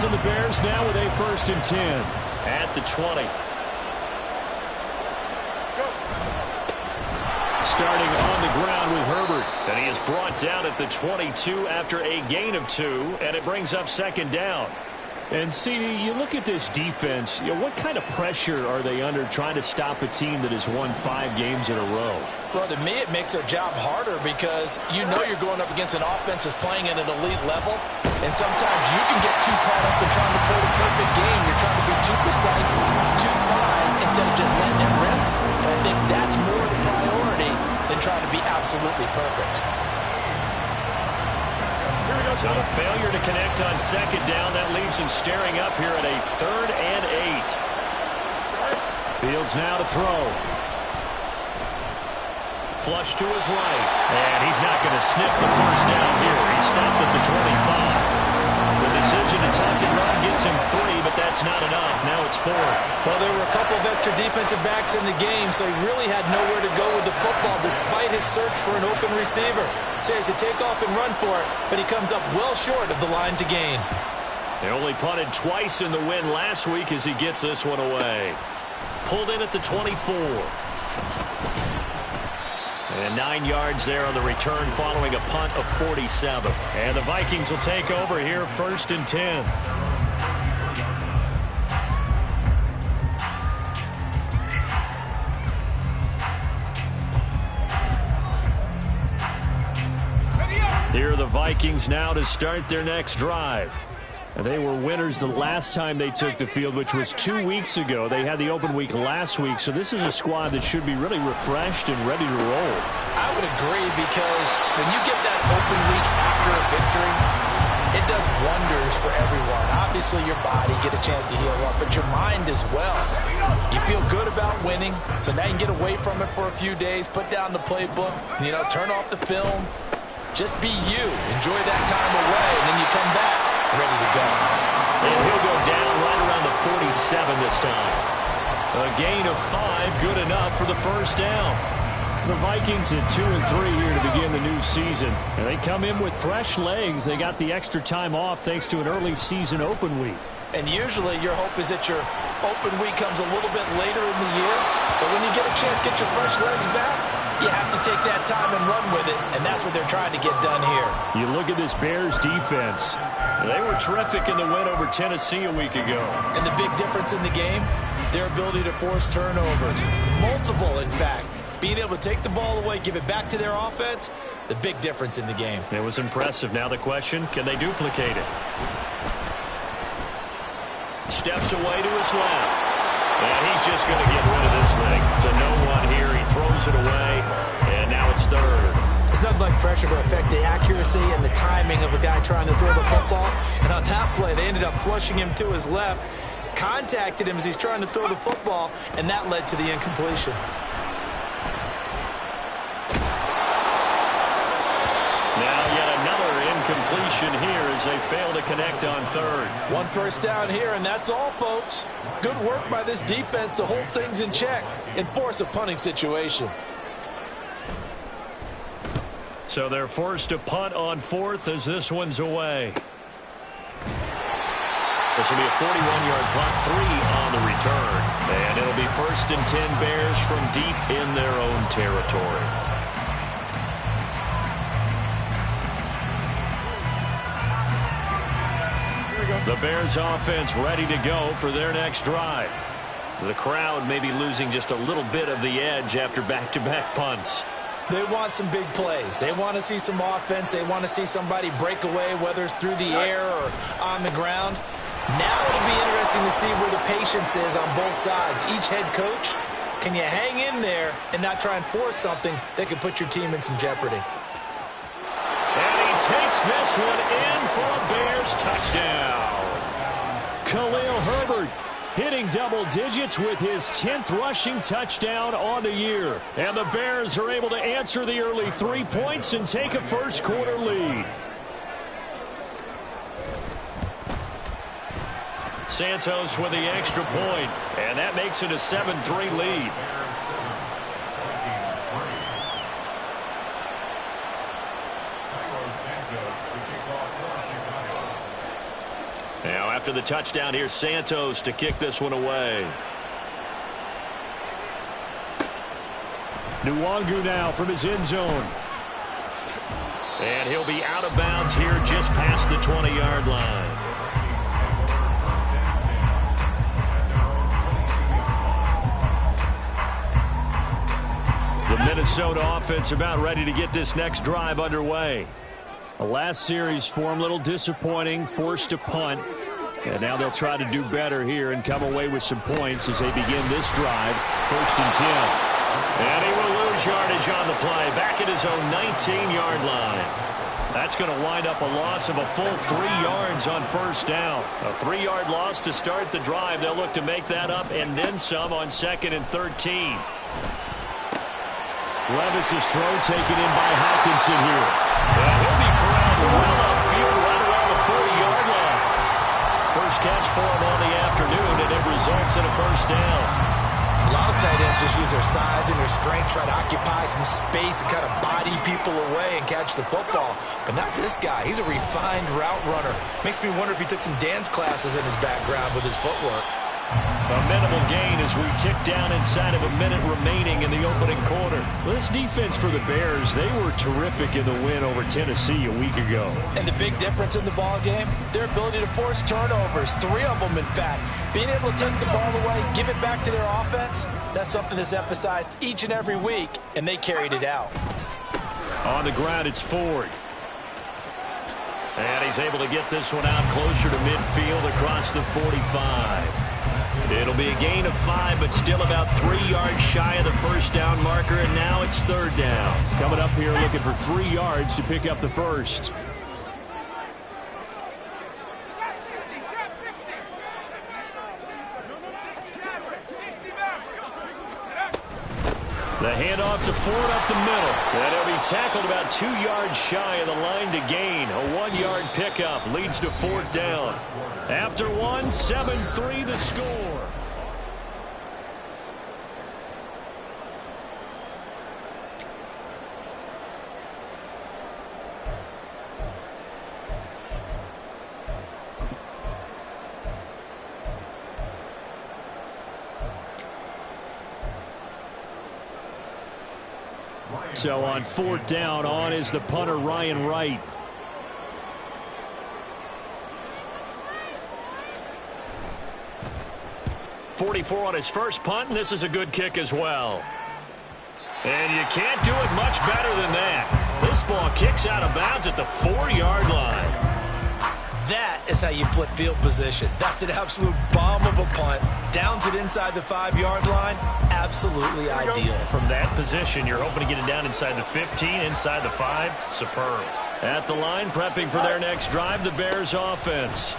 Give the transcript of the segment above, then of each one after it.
and the Bears now with a 1st and 10. At the 20. Starting on the ground with Herbert. And he is brought down at the 22 after a gain of 2, and it brings up 2nd down. And, CD, you look at this defense, what kind of pressure are they under trying to stop a team that has won 5 games in a row? Well, to me, it makes their job harder because you know you're going up against an offense that's playing at an elite level, and sometimes you can get too caught up in trying to play the perfect game. You're trying to be too precise, too fine, instead of just letting it rip. And I think that's more the priority than trying to be absolutely perfect. So a failure to connect on 2nd down. That leaves him staring up here at a 3rd and 8. Fields now to throw. Flush to his right. And he's not going to sniff the 1st down here. He stopped at the 25. The decision to tuck and run gets him 3, but that's not enough. Now it's 4th. Well, there were a couple of extra defensive backs in the game, so he really had nowhere to go with the football despite his search for an open receiver. So he has to take off and run for it, but he comes up well short of the line to gain. They only punted twice in the win last week as he gets this one away. Pulled in at the 24. And 9 yards there on the return following a punt of 47. And the Vikings will take over here 1st and 10. Here are the Vikings now to start their next drive. And they were winners the last time they took the field, which was 2 weeks ago. They had the open week last week, so this is a squad that should be really refreshed and ready to roll. I would agree because when you get that open week after a victory, it does wonders for everyone. Obviously, your body get a chance to heal up, but your mind as well. You feel good about winning, so now you can get away from it for a few days, put down the playbook, turn off the film. Just be you. Enjoy that time away, and then you come back ready to go. And he'll go down right around the 47 this time. A gain of 5, good enough for the 1st down. The Vikings at 2 and 3 here to begin the new season. And they come in with fresh legs. They got the extra time off thanks to an early season open week. And usually your hope is that your open week comes a little bit later in the year. But when you get a chance to get your fresh legs back, you have to take that time and run with it. And that's what they're trying to get done here. You look at this Bears defense. They were terrific in the win over Tennessee a week ago. And the big difference in the game, their ability to force turnovers. Multiple, in fact. Being able to take the ball away, give it back to their offense, the big difference in the game. It was impressive. Now the question, can they duplicate it? Steps away to his left. And he's just going to get rid of this thing. To no one here. He throws it away. And now it's 3rd. It's nothing like pressure to affect the accuracy and the timing of a guy trying to throw the football. And on that play, they ended up flushing him to his left, contacted him as he's trying to throw the football, and that led to the incompletion. Now yet another incompletion here as they fail to connect on 3rd. 1 1st down here, and that's all, folks. Good work by this defense to hold things in check and force a punting situation. So they're forced to punt on 4th as this one's away. This will be a 41-yard punt, 3 on the return. And it'll be 1st and 10 Bears from deep in their own territory. The Bears offense ready to go for their next drive. The crowd may be losing just a little bit of the edge after back-to-back punts. They want some big plays. They want to see some offense. They want to see somebody break away, whether it's through the air or on the ground. Now it'll be interesting to see where the patience is on both sides. Each head coach, can you hang in there and not try and force something that could put your team in some jeopardy? And he takes this one in for a Bears touchdown. Khalil Herbert hitting double digits with his 10th rushing touchdown on the year. And the Bears are able to answer the early 3 points and take a first-quarter lead. Santos with the extra point, and that makes it a 7-3 lead. after the touchdown. Here's Santos to kick this one away. Nwangu now from his end zone. And he'll be out of bounds here just past the 20-yard line. The Minnesota offense about ready to get this next drive underway. The last series for him, a little disappointing, forced a punt. And now they'll try to do better here and come away with some points as they begin this drive. 1st and 10. And he will lose yardage on the play, back at his own 19-yard line. That's going to wind up a loss of a full 3 yards on 1st down. A 3-yard loss to start the drive. They'll look to make that up and then some on 2nd and 13. Levis's throw taken in by Hockenson here. And he'll be corralled well upfield right around the 40-yard line. First catch for him on the afternoon, and it results in a 1st down. A lot of tight ends just use their size and their strength, try to occupy some space and kind of body people away and catch the football. But not this guy. He's a refined route runner. Makes me wonder if he took some dance classes in his background with his footwork. A minimal gain as we tick down inside of a minute remaining in the opening quarter. Well, this defense for the Bears, they were terrific in the win over Tennessee a week ago. And the big difference in the ball game, their ability to force turnovers, 3 of them in fact. Being able to take the ball away, give it back to their offense, that's something that's emphasized each and every week, and they carried it out. On the ground, it's Ford. And he's able to get this one out closer to midfield across the 45. It'll be a gain of 5, but still about 3 yards shy of the 1st down marker, and now it's 3rd down. Coming up here looking for 3 yards to pick up the 1st. The handoff to Ford up the middle. And he'll be tackled about 2 yards shy of the line to gain. A 1-yard pickup leads to 4th down. After 1, 7-3 the score. So on 4th down, on is the punter, Ryan Wright. .44 on his first punt, and this is a good kick as well. And you can't do it much better than that. This ball kicks out of bounds at the 4-yard line. That is how you flip field position. That's an absolute bomb of a punt. Downs it inside the 5-yard line. Absolutely ideal. From that position, you're hoping to get it down inside the 15, inside the 5. Superb. At the line, prepping for their next drive, the Bears offense.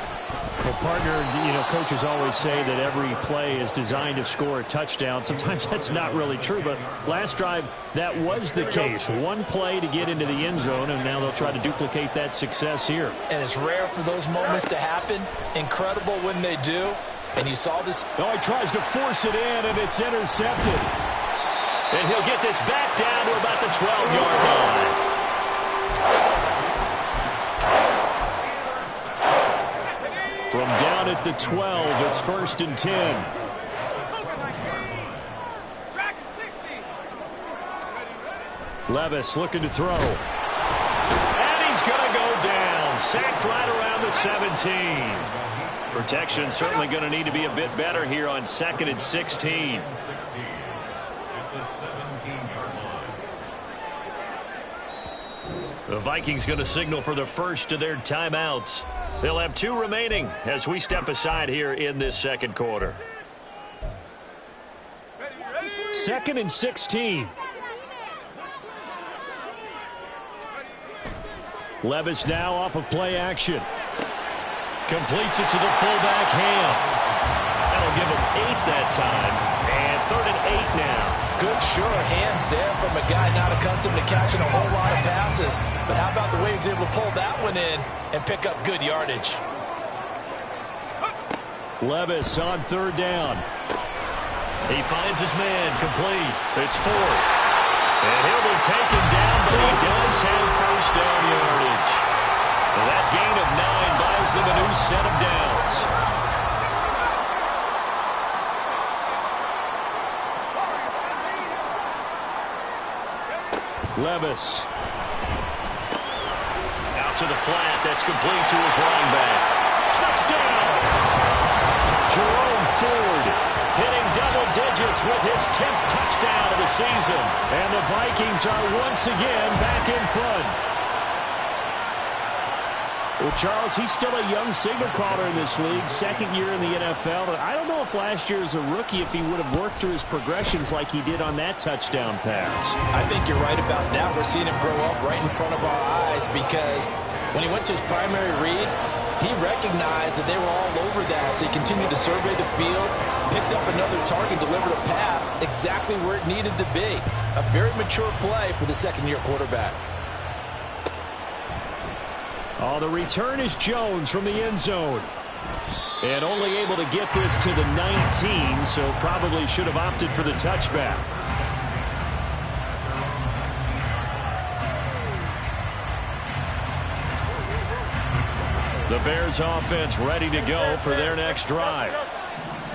Well, partner, coaches always say that every play is designed to score a touchdown. Sometimes that's not really true, but last drive, that was the case. One play to get into the end zone, and now they'll try to duplicate that success here. And it's rare for those moments to happen. Incredible when they do. And you saw this. Oh, he tries to force it in, and it's intercepted. And he'll get this back down to about the 12-yard line. From down at the 12, it's 1st and 10. Levis looking to throw. And he's going to go down. Sacked right around the 17. Protection certainly going to need to be a bit better here on 2nd and 16. The Vikings going to signal for the first of their timeouts. They'll have 2 remaining as we step aside here in this second quarter. 2nd and 16. Levis now off of play action. Completes it to the fullback, Ham. That'll give him 8 that time. And 3rd and 8 now. Good, sure hands there from a guy not accustomed to catching a whole lot of passes. But how about the way he was able to pull that one in and pick up good yardage? Levis on 3rd down. He finds his man complete. It's Ford. And he'll be taken down, but he does have 1st down yardage. And that gain of 9 buys them a new set of downs. Levis. Out to the flat. That's complete to his running back. Touchdown! Jerome Ford hitting double digits with his 10th touchdown of the season. And the Vikings are once again back in front. Well, Charles, he's still a young signal caller in this league, second year in the NFL. But I don't know if last year as a rookie, if he would have worked through his progressions like he did on that touchdown pass. I think you're right about that. We're seeing him grow up right in front of our eyes because when he went to his primary read, he recognized that they were all over that. So he continued to survey the field, picked up another target, delivered a pass exactly where it needed to be. A very mature play for the second-year quarterback. Oh, the return is Jones from the end zone. And only able to get this to the 19, so probably should have opted for the touchback. The Bears offense ready to go for their next drive.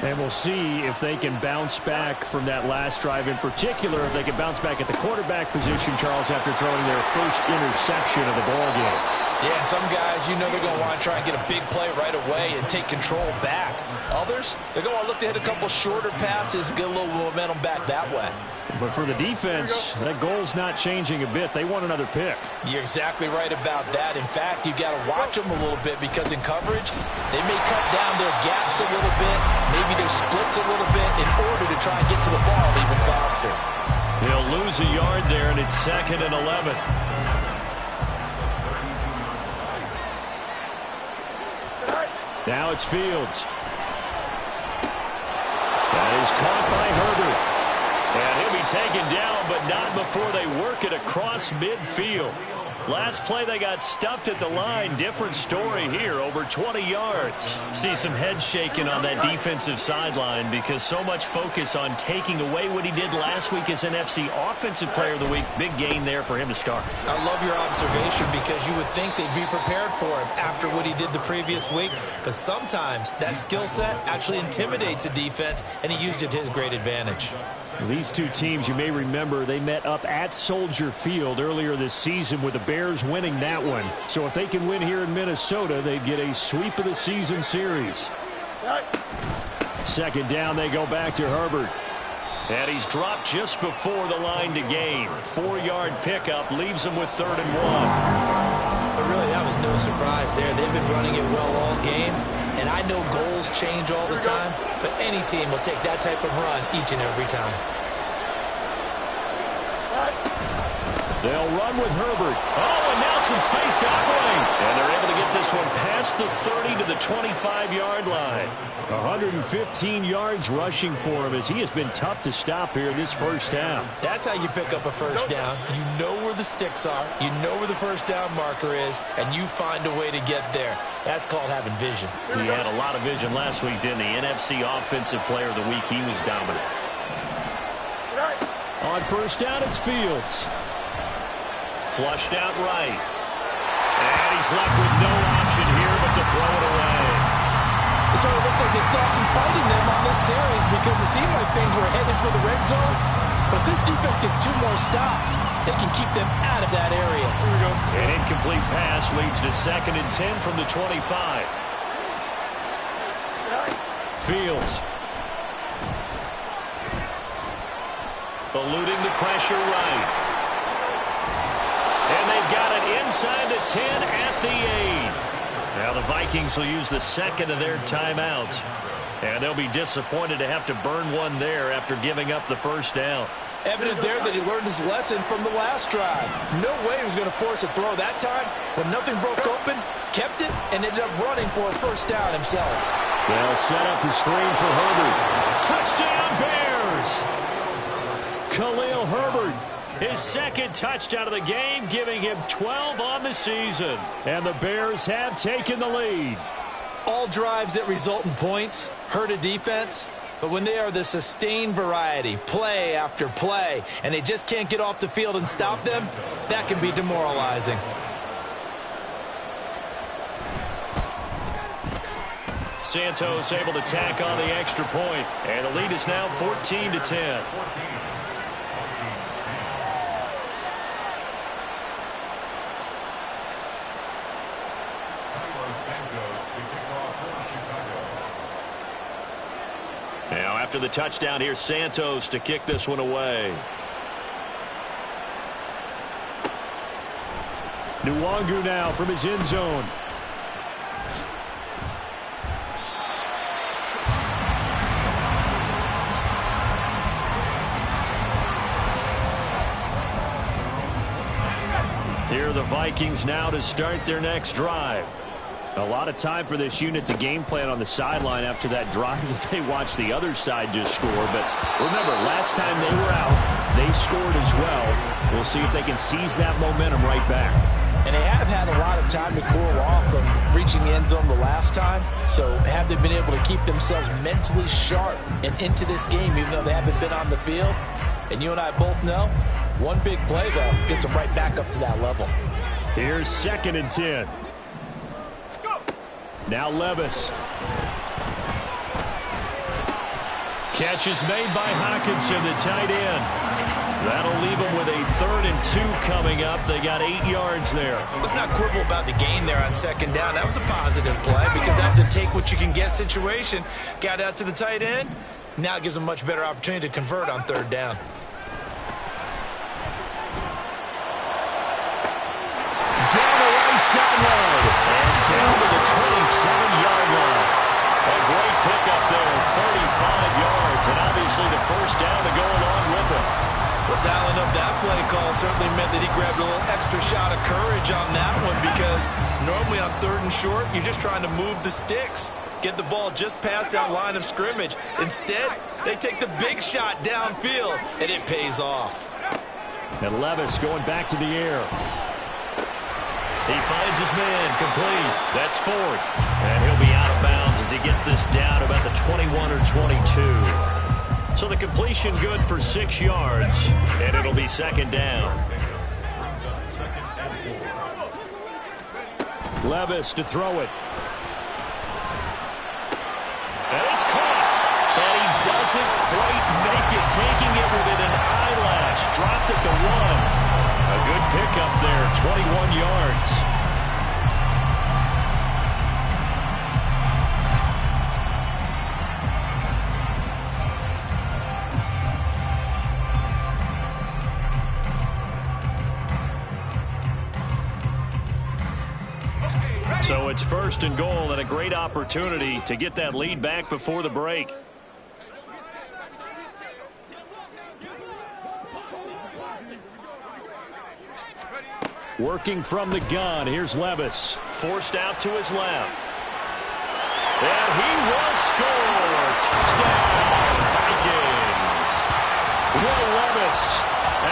And we'll see if they can bounce back from that last drive in particular, if they can bounce back at the quarterback position, Charles, after throwing their first interception of the ballgame. Yeah, and some guys, you know they're going to want to try and get a big play right away and take control back. Others, they're going to look to hit a couple shorter passes, get a little momentum back that way. But for the defense, that goal's not changing a bit. They want another pick. You're exactly right about that. In fact, you got to watch them a little bit because in coverage, they may cut down their gaps a little bit, maybe their splits a little bit in order to try and get to the ball even faster. They'll lose a yard there, and it's 2nd and 11. Now it's Fields. That is caught by Herbert. And he'll be taken down, but not before they work it across midfield. Last play, they got stuffed at the line. Different story here, over 20 yards. See some head shaking on that defensive sideline because so much focus on taking away what he did last week as NFC Offensive Player of the Week. Big gain there for him to start. I love your observation because you would think they'd be prepared for him after what he did the previous week. But sometimes that skill set actually intimidates a defense, and he used it to his great advantage. These two teams, you may remember, they met up at Soldier Field earlier this season with the Bears winning that one. So if they can win here in Minnesota, they'd get a sweep of the season series. Second down, they go back to Herbert. And he's dropped just before the line to gain. 4-yard pickup leaves him with 3rd and 1. But really, that was no surprise there. They've been running it well all game. And I know goals change all the time, but any team will take that type of run each and every time. They'll run with Herbert. Oh, and now some space to operate. And they're able to get this one past the 30 to the 25-yard line. 115 yards rushing for him as he has been tough to stop here in this first half. That's how you pick up a first down. You know where the sticks are. You know where the first down marker is, and you find a way to get there. That's called having vision. He had a lot of vision last week, didn't he? NFC Offensive Player of the Week. He was dominant. On first down, it's Fields. Flushed out right. And he's left with no option here but to throw it away. So it looks like they still have some fight in them on this series because it seemed like things were headed for the red zone. But if this defense gets 2 more stops, they can keep them out of that area. Here we go. An incomplete pass leads to 2nd and 10 from the 25. Fields. Eluding the pressure right. And they've got it inside the 10 at the 8. Now the Vikings will use the 2nd of their timeouts. And they'll be disappointed to have to burn one there after giving up the first down. Evident there that he learned his lesson from the last drive. No way he was going to force a throw that time. When nothing broke open, kept it, and ended up running for a first down himself. They'll set up the screen for Herbert. Touchdown Bears! Khalil Herbert. His 2nd touchdown of the game, giving him 12 on the season. And the Bears have taken the lead. All drives that result in points hurt a defense, but when they are the sustained variety, play after play, and they just can't get off the field and stop them, that can be demoralizing. Santos able to tack on the extra point, and the lead is now 14-10. after the touchdown. Here's Santos to kick this one away. Nwangu now from his end zone. Here are the Vikings now to start their next drive. A lot of time for this unit to game plan on the sideline after that drive that they watched the other side just score. But remember, last time they were out, they scored as well. We'll see if they can seize that momentum right back. And they have had a lot of time to cool off from reaching the end zone the last time. So have they been able to keep themselves mentally sharp and into this game, even though they haven't been on the field? And you and I both know, one big play, though, gets them right back up to that level. Here's 2nd and 10. Now Levis. Catch is made by Hockenson, the tight end. That'll leave them with a 3rd and 2 coming up. They got 8 yards there. Let's not quibble about the gain there on 2nd down. That was a positive play because that was a take-what-you-can-get situation. Got out to the tight end. Now it gives them a much better opportunity to convert on 3rd down. Down the right sideline. And down to the 27-yard line. A great pickup there, 35 yards. And obviously the first down to go along with it. Well, dialing up that play call certainly meant that he grabbed a little extra shot of courage on that one because normally on 3rd and short, you're just trying to move the sticks, get the ball just past that line of scrimmage. Instead, they take the big shot downfield, and it pays off. And Levis going back to the air. He finds his man complete. That's Ford. And he'll be out of bounds as he gets this down about the 21 or 22. So the completion good for 6 yards, and it'll be 2nd down. Levis to throw it. And it's caught. And he doesn't quite make it, taking it within an eyelash. Dropped at the 1. A good pickup there, 21 yards. So it's 1st and goal and a great opportunity to get that lead back before the break. Working from the gun. Here's Levis. Forced out to his left. And he will score. Touchdown, Vikings. Will Levis.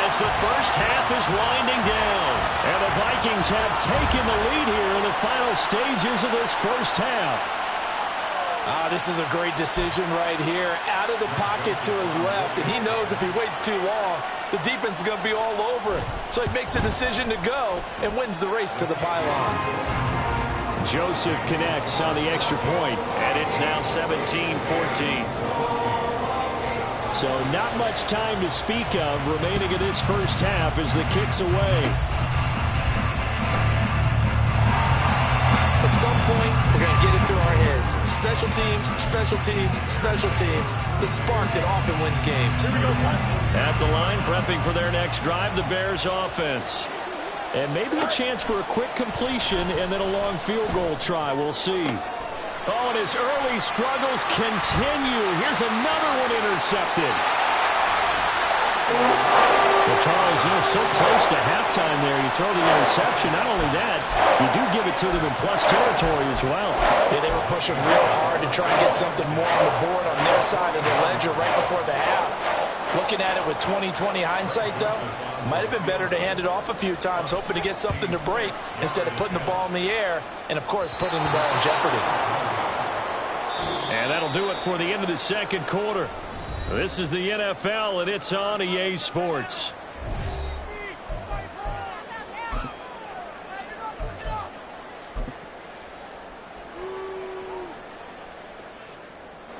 As the first half is winding down. And the Vikings have taken the lead here in the final stages of this first half. This is a great decision right here. Out of the pocket to his left, and he knows if he waits too long, the defense is going to be all over it. So he makes a decision to go and wins the race to the pylon. Joseph connects on the extra point. And it's now 17-14. So not much time to speak of remaining in this first half as the kick's away. At some point, we're going to get it through our heads. Special teams, special teams, special teams. The spark that often wins games. At the line, prepping for their next drive, the Bears offense. And maybe a chance for a quick completion and then a long field goal try. We'll see. Oh, and his early struggles continue. Here's another one intercepted. Well, Charles, so close to halftime there. You throw the interception. Not only that, you do give it to them in plus territory as well. Yeah, they were pushing real hard to try and get something more on the board on their side of the ledger right before the half. Looking at it with 20/20 hindsight, though, might have been better to hand it off a few times, hoping to get something to break instead of putting the ball in the air and, of course, putting the ball in jeopardy. And that'll do it for the end of the second quarter. This is the NFL, and it's on EA Sports.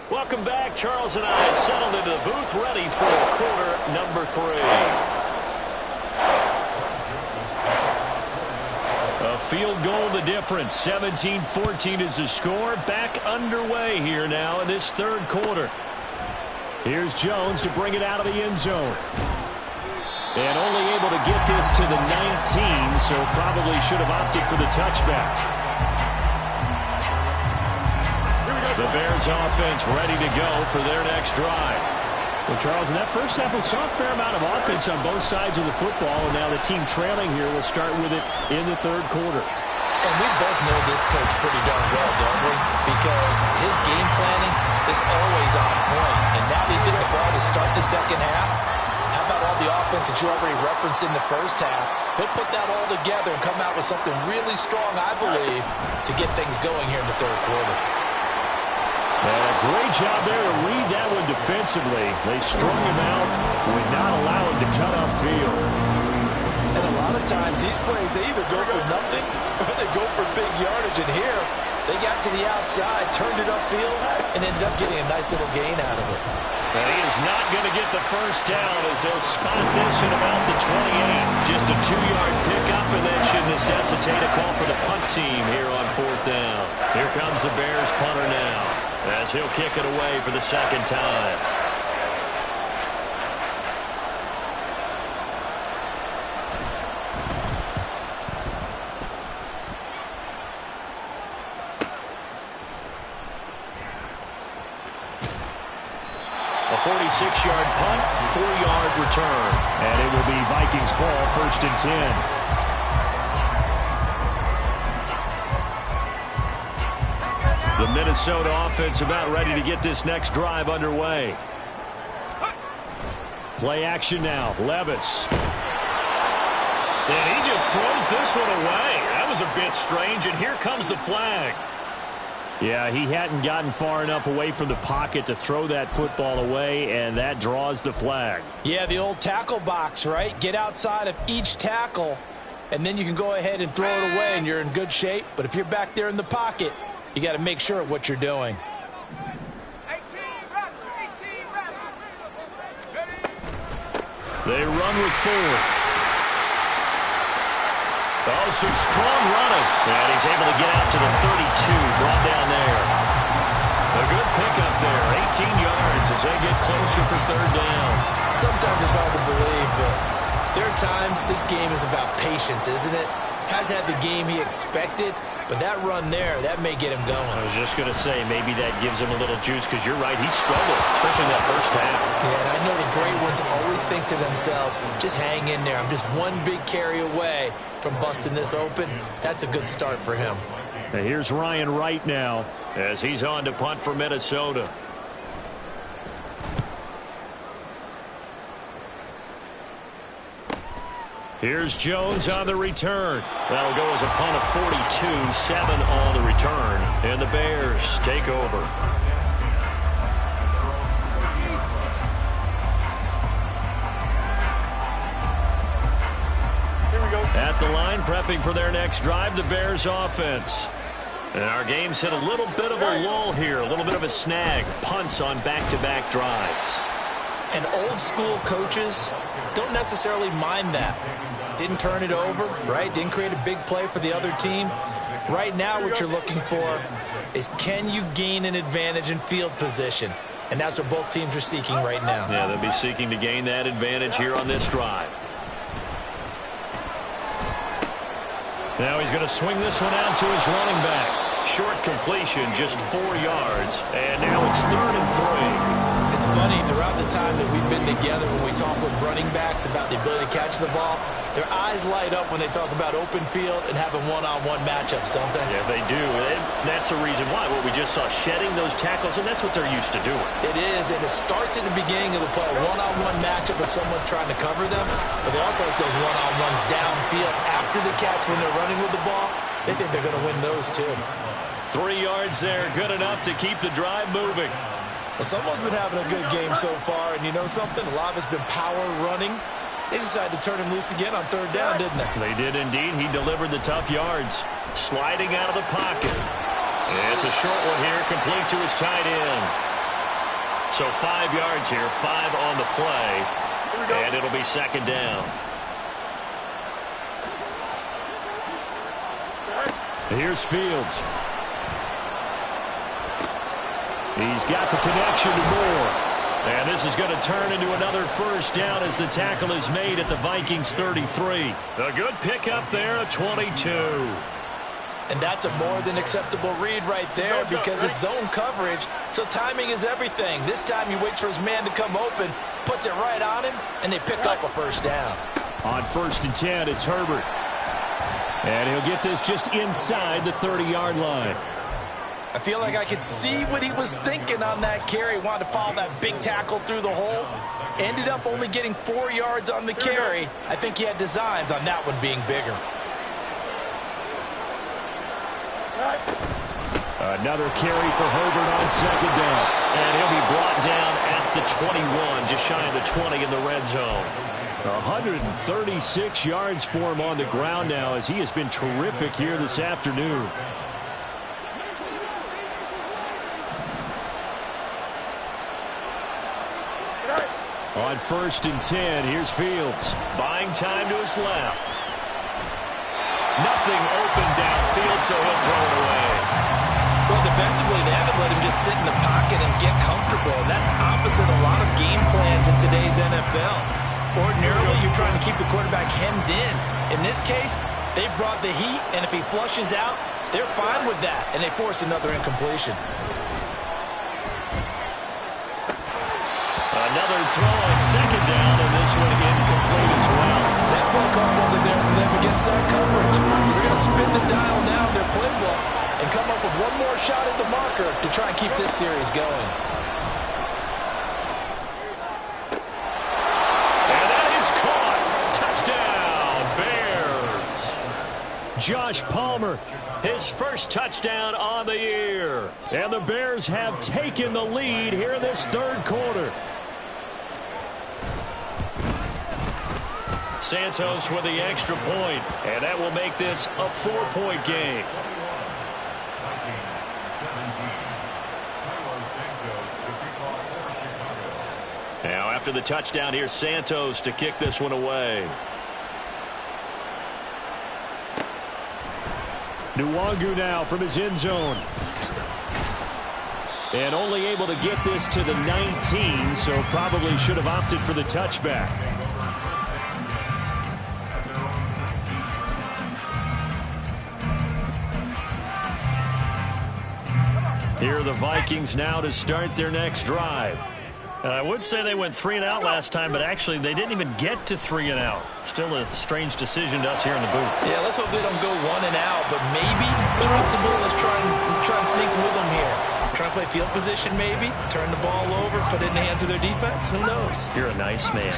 Welcome back. Charles and I settled into the booth, ready for quarter number 3. A field goal the difference. 17-14 is the score. Back underway here now in this third quarter. Here's Jones to bring it out of the end zone. And only able to get this to the 19, so probably should have opted for the touchback. The Bears offense ready to go for their next drive. Well, Charles, in that first half, we saw a fair amount of offense on both sides of the football, and now the team trailing here will start with it in the third quarter. And we both know this coach pretty darn well, don't we? Because his game planning is always on point. And now he's getting the ball to start the second half. How about all the offense that you already referenced in the first half? He'll put that all together and come out with something really strong, I believe, to get things going here in the third quarter. And a great job there to read that one defensively. They strung him out, would not allow him to cut upfield. And a lot of times, these plays, they either go for nothing or they go for big yardage. And here, they got to the outside, turned it upfield, and ended up getting a nice little gain out of it. And he is not going to get the first down as they'll spot this at about the 28. Just a 2-yard pickup, and that should necessitate a call for the punt team here on fourth down. Here comes the Bears punter now, as he'll kick it away for the second time. A 46-yard punt, 4-yard return. And it will be Vikings ball, 1st and 10. The Minnesota offense about ready to get this next drive underway. Play action now. Levis. And he just throws this one away. That was a bit strange, and here comes the flag. Yeah, he hadn't gotten far enough away from the pocket to throw that football away, and that draws the flag. Yeah, the old tackle box, right? Get outside of each tackle, and then you can go ahead and throw it away, and you're in good shape. But if you're back there in the pocket, you got to make sure of what you're doing. They run with 4. Oh, some strong running. And he's able to get out to the 32, brought down there. A good pickup there, 18 yards as they get closer for third down. Sometimes it's hard to believe, but there are times this game is about patience, isn't it? Has had the game he expected, but that run there, that may get him going. I was just going to say, maybe that gives him a little juice, because you're right, he struggled, especially in that first half. Yeah, and I know the great ones always think to themselves, just hang in there. I'm just one big carry away from busting this open. That's a good start for him. And here's Ryan Wright now, as he's on to punt for Minnesota. Here's Jones on the return. That'll go as a punt of 42, 7 on the return. And the Bears take over. At the line, prepping for their next drive, the Bears offense. And our game's hit a little bit of a lull here, a little bit of a snag. Punts on back-to-back drives. And old-school coaches don't necessarily mind that. Didn't turn it over, right? Didn't create a big play for the other team. Right now what you're looking for is, can you gain an advantage in field position? And that's what both teams are seeking right now. Yeah, they'll be seeking to gain that advantage here on this drive. Now he's going to swing this one out to his running back. Short completion, just 4 yards. And now it's 3rd and 3. It's funny, throughout the time that we've been together, when we talk with running backs about the ability to catch the ball, their eyes light up when they talk about open field and having one-on-one matchups, don't they? Yeah, they do. And that's the reason why. What we just saw, shedding those tackles, and that's what they're used to doing. It is, and it starts at the beginning of the play, a one-on-one matchup if someone's trying to cover them, but they also like those one-on-ones downfield after the catch when they're running with the ball. They think they're going to win those, too. 3 yards there, good enough to keep the drive moving. Well, someone's been having a good game so far, and you know something? A lot of it's been power running. They decided to turn him loose again on third down, didn't they? They did indeed. He delivered the tough yards. Sliding out of the pocket. It's a short one here, complete to his tight end. So 5 yards here, 5 on the play. And it'll be second down. Here's Fields. He's got the connection to Moore. And this is going to turn into another first down as the tackle is made at the Vikings 33. A good pickup there at 22. And that's a more than acceptable read right there because it's zone coverage, so timing is everything. This time he waits for his man to come open, puts it right on him, and they pick up a first down. On 1st and 10, it's Herbert. And he'll get this just inside the 30-yard line. I feel like I could see what he was thinking on that carry. Wanted to follow that big tackle through the hole. Ended up only getting 4 yards on the carry. I think he had designs on that one being bigger. Another carry for Herbert on 2nd down. And he'll be brought down at the 21, just shy of the 20 in the red zone. 136 yards for him on the ground now as he has been terrific here this afternoon. On 1st and 10, here's Fields. Buying time to his left. Nothing open downfield, so he'll throw it away. Well, defensively, they haven't let him just sit in the pocket and get comfortable. And that's opposite a lot of game plans in today's NFL. Ordinarily, you're trying to keep the quarterback hemmed in. In this case, they brought the heat, and if he flushes out, they're fine with that, and they force another incompletion. Another throw on 2nd down, and this one incomplete as well. That play call wasn't there for them against that coverage. So they're going to spin the dial now in their playbook and come up with one more shot at the marker to try and keep this series going. And that is caught. Touchdown, Bears. Josh Palmer, his first touchdown on the year. And the Bears have taken the lead here in this 3rd quarter. Santos with the extra point, and that will make this a 4-point game. Now after the touchdown, here's Santos to kick this one away. Nwangu now from his end zone. And only able to get this to the 19, so probably should have opted for the touchback. Here are the Vikings now to start their next drive. I would say they went 3 and out last time, but actually they didn't even get to 3 and out. Still a strange decision to us here in the booth. Yeah, let's hope they don't go 1 and out, but maybe, possibly, let's try and think with them here. Try and play field position maybe, turn the ball over, put it in the hands of their defense. Who knows? You're a nice man.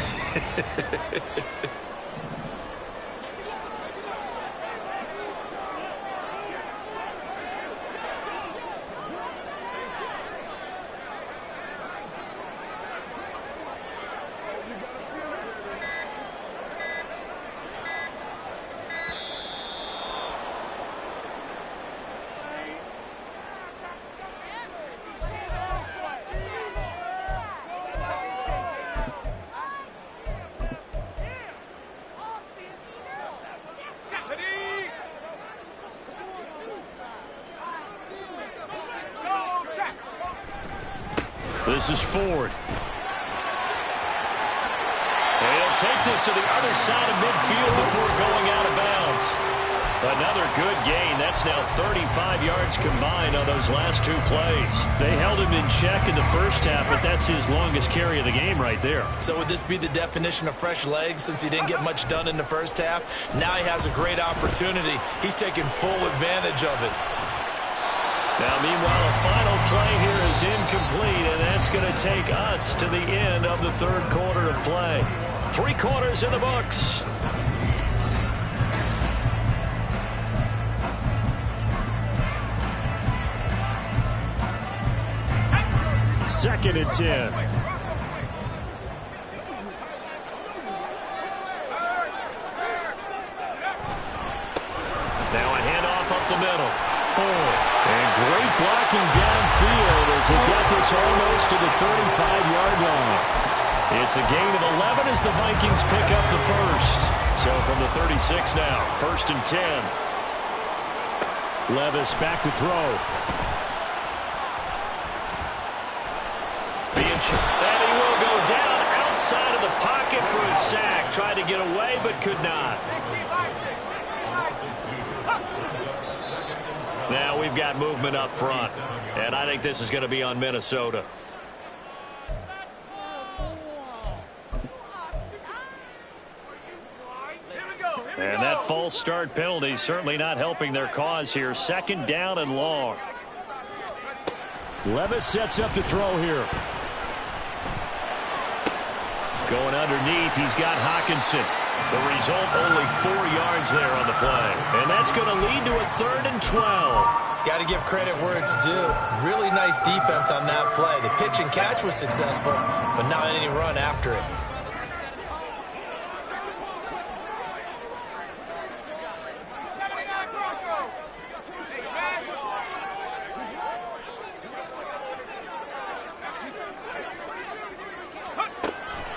This is Ford. They'll take this to the other side of midfield before going out of bounds. Another good gain. That's now 35 yards combined on those last 2 plays. They held him in check in the first half, but that's his longest carry of the game right there. So would this be the definition of fresh legs since he didn't get much done in the first half? Now he has a great opportunity. He's taking full advantage of it. Now, meanwhile, a final play here is incomplete, and that's going to take us to the end of the 3rd quarter of play. 3 quarters in the books. Second and 10. Now a handoff up the middle. Ford. And great blocking downfield as he's got this almost to the 35-yard line. It's a gain of 11 as the Vikings pick up the first. So from the 36 now, 1st and 10. Levis back to throw. And he outside of the pocket for a sack. Tried to get away, but could not. Now we've got movement up front, and I think this is going to be on Minnesota. And that false start penalty certainly not helping their cause here. 2nd down and long. Levis sets up to throw here. Going underneath, he's got Hockenson. The result, only 4 yards there on the play. And that's going to lead to a 3rd and 12. Got to give credit where it's due. Really nice defense on that play. The pitch and catch was successful, but not any run after it.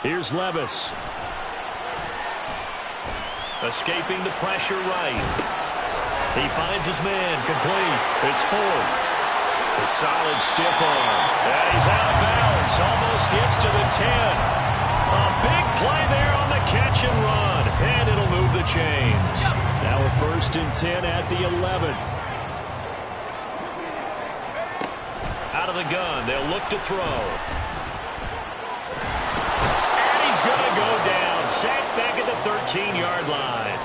Here's Levis. Escaping the pressure right. He finds his man, complete. It's 4th. A solid stiff arm. And he's out of bounds. Almost gets to the 10. A big play there on the catch and run. And it'll move the chains. Now a 1st and 10 at the 11. Out of the gun. They'll look to throw. Going to go down. Sacked back at the 13-yard line.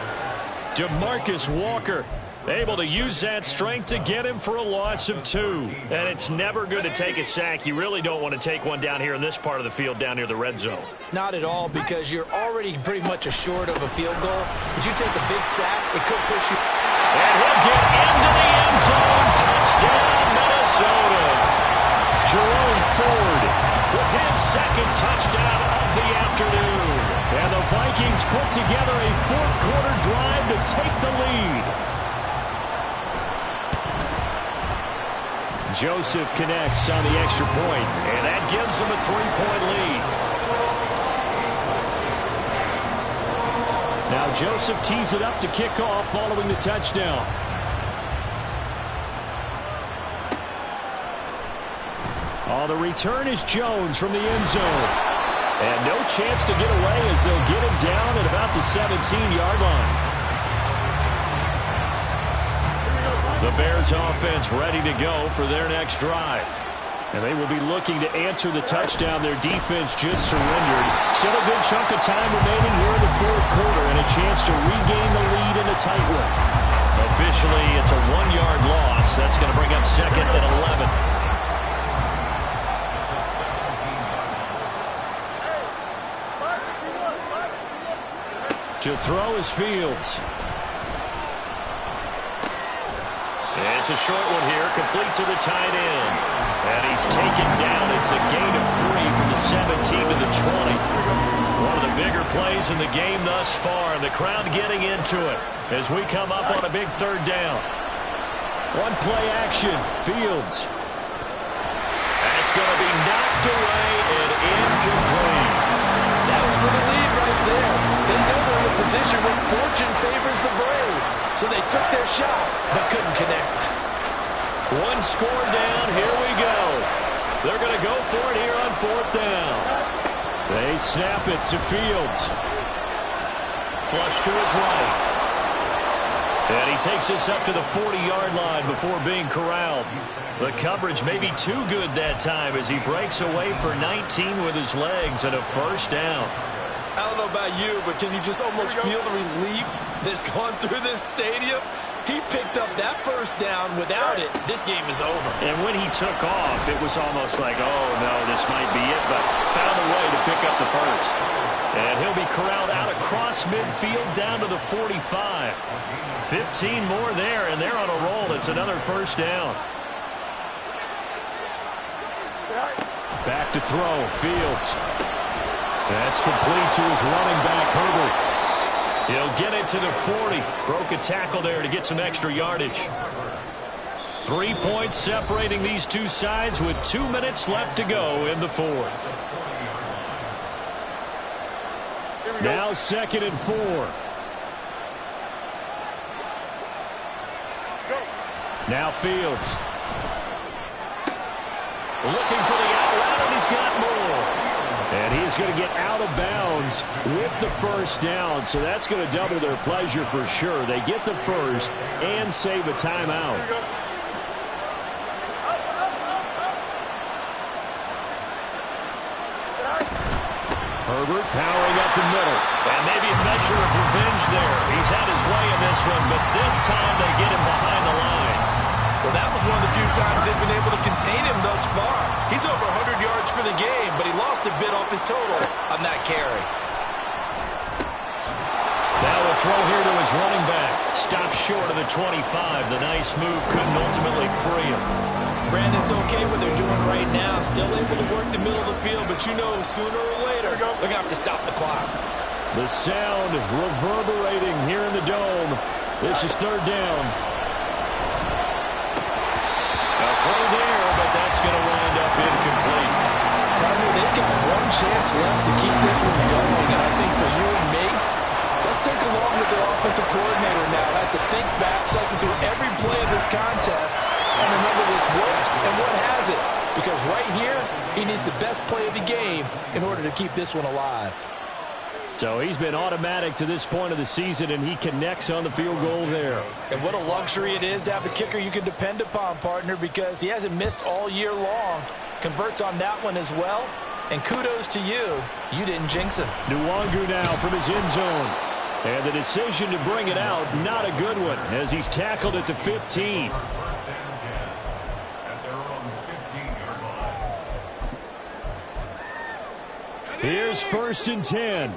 DeMarcus Walker able to use that strength to get him for a loss of 2. And it's never good to take a sack. You really don't want to take one down here in this part of the field, down near the red zone. Not at all, because you're already pretty much assured of a field goal. But you take a big sack, it could push you. And he'll get into the end zone. Touchdown, Minnesota. Jerome Ford with his 2nd touchdown of the afternoon. And the Vikings put together a 4th-quarter drive to take the lead. Joseph connects on the extra point. And that gives them a 3-point lead. Now Joseph tees it up to kick off following the touchdown. Oh, the return is Jones from the end zone. And no chance to get away as they'll get him down at about the 17-yard line. The Bears offense ready to go for their next drive. And they will be looking to answer the touchdown their defense just surrendered. Still a good chunk of time remaining here in the 4th quarter and a chance to regain the lead in a tight one. Officially, it's a 1-yard loss. That's going to bring up 2nd and 11. To throw is Fields. It's a short one here, complete to the tight end. And he's taken down. It's a gain of 3 from the 17 to the 20. One of the bigger plays in the game thus far, and the crowd getting into it as we come up on a big 3rd down. One play action, Fields. That's going to be knocked away and incomplete. That was for the lead right there. They know they're in a position where fortune favors the brave. So they took their shot, but couldn't connect. 1 score down, here we go. They're going to go for it here on 4th down. They snap it to Fields. Flush to his right. And he takes us up to the 40-yard line before being corralled. The coverage may be too good that time as he breaks away for 19 with his legs and a 1st down. I don't know about you, but can you just almost feel the relief that's gone through this stadium? He picked up that 1st down. Without it, this game is over. And when he took off, it was almost like, oh, no, this might be it, but found a way to pick up the 1st. And he'll be corralled out across midfield down to the 45. 15 more there, and they're on a roll. It's another 1st down. Back to throw, Fields. That's complete to his running back, Herbert. He'll get it to the 40. Broke a tackle there to get some extra yardage. 3 points separating these two sides with 2 minutes left to go in the 4th. Now 2nd and 4. Now Fields. Looking for the out route, and he's got more. And he's going to get out of bounds with the first down, so that's going to double their pleasure for sure. They get the first and save a timeout. Herbert powering up the middle. And maybe a measure of revenge there. He's had his way in this one, but this time they get him behind the line. Well, that was one of the few times they've been able to contain him thus far. He's over 100 yards for the game, but he lost a bit off his total on that carry. Now a throw here to his running back. Stops short of the 25. The nice move couldn't ultimately free him. Brandon, it's okay what they're doing right now. Still able to work the middle of the field, but you know sooner or later they're going to have to stop the clock. The sound reverberating here in the dome. This is third down. A throw there, but that's going to wind up incomplete. They've got one chance left to keep this one going, and I think for you and me, let's think along with their offensive coordinator now. Has to think back, cycle through every play of this contest, and remember what's worked and what hasn't. Because right here, he needs the best play of the game in order to keep this one alive. So he's been automatic to this point of the season, and he connects on the field goal there. And what a luxury it is to have a kicker you can depend upon, partner, because he hasn't missed all year long. Converts on that one as well. And kudos to you. You didn't jinx him. Nwangu now from his end zone. And the decision to bring it out, not a good one, as he's tackled at the 15. Here's first and 10.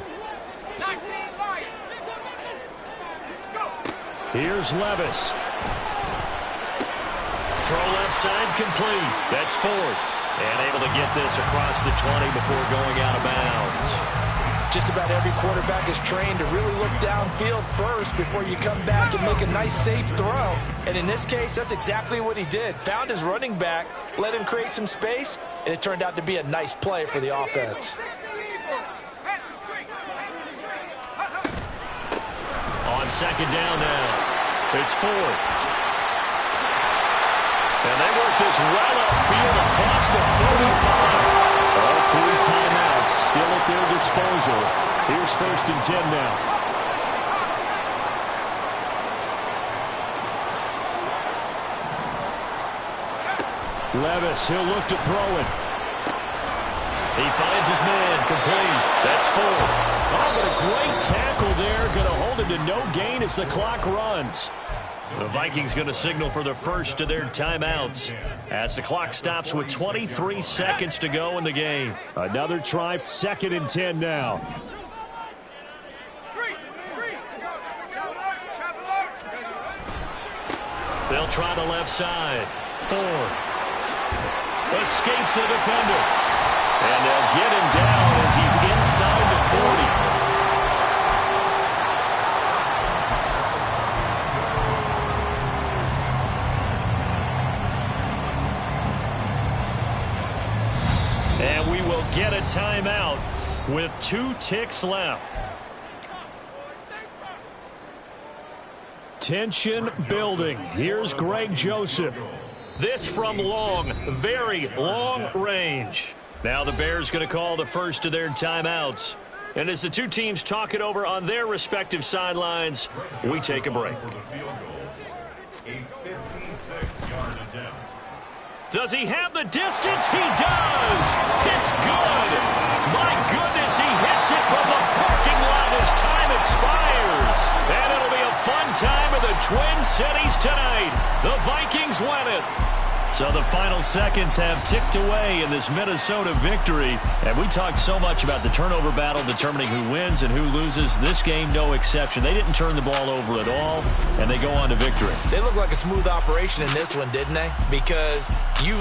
Here's Levis. Throw left side complete. That's Ford. And able to get this across the 20 before going out of bounds. Just about every quarterback is trained to really look downfield first before you come back and make a nice, safe throw. And in this case, that's exactly what he did. Found his running back, let him create some space, and it turned out to be a nice play for the offense. On second down now, it's Ford. And they work this well upfield across the 45. All three timeouts still at their disposal. Here's first and 10 now. Levis, he'll look to throw it. He finds his man, complete. That's Ford. Oh, but a great tackle there. Going to hold him to no gain as the clock runs. The Vikings going to signal for the first of their timeouts as the clock stops with 23 seconds to go in the game. Another try, second and 10 now. They'll try the left side. Ford escapes the defender. And they'll get him down as he's inside the 40. And we will get a timeout with 2 ticks left. Tension building. Here's Greg Joseph. This from long, very long range. Now the Bears going to call the first of their timeouts. And as the two teams talk it over on their respective sidelines, we take a break. Does he have the distance? He does! It's good! My goodness, he hits it from the parking lot as time expires. And it'll be a fun time in the Twin Cities tonight. The Vikings win it. So the final seconds have ticked away in this Minnesota victory. And we talked so much about the turnover battle determining who wins and who loses. This game, no exception. They didn't turn the ball over at all, and they go on to victory. They look like a smooth operation in this one, didn't they? Because you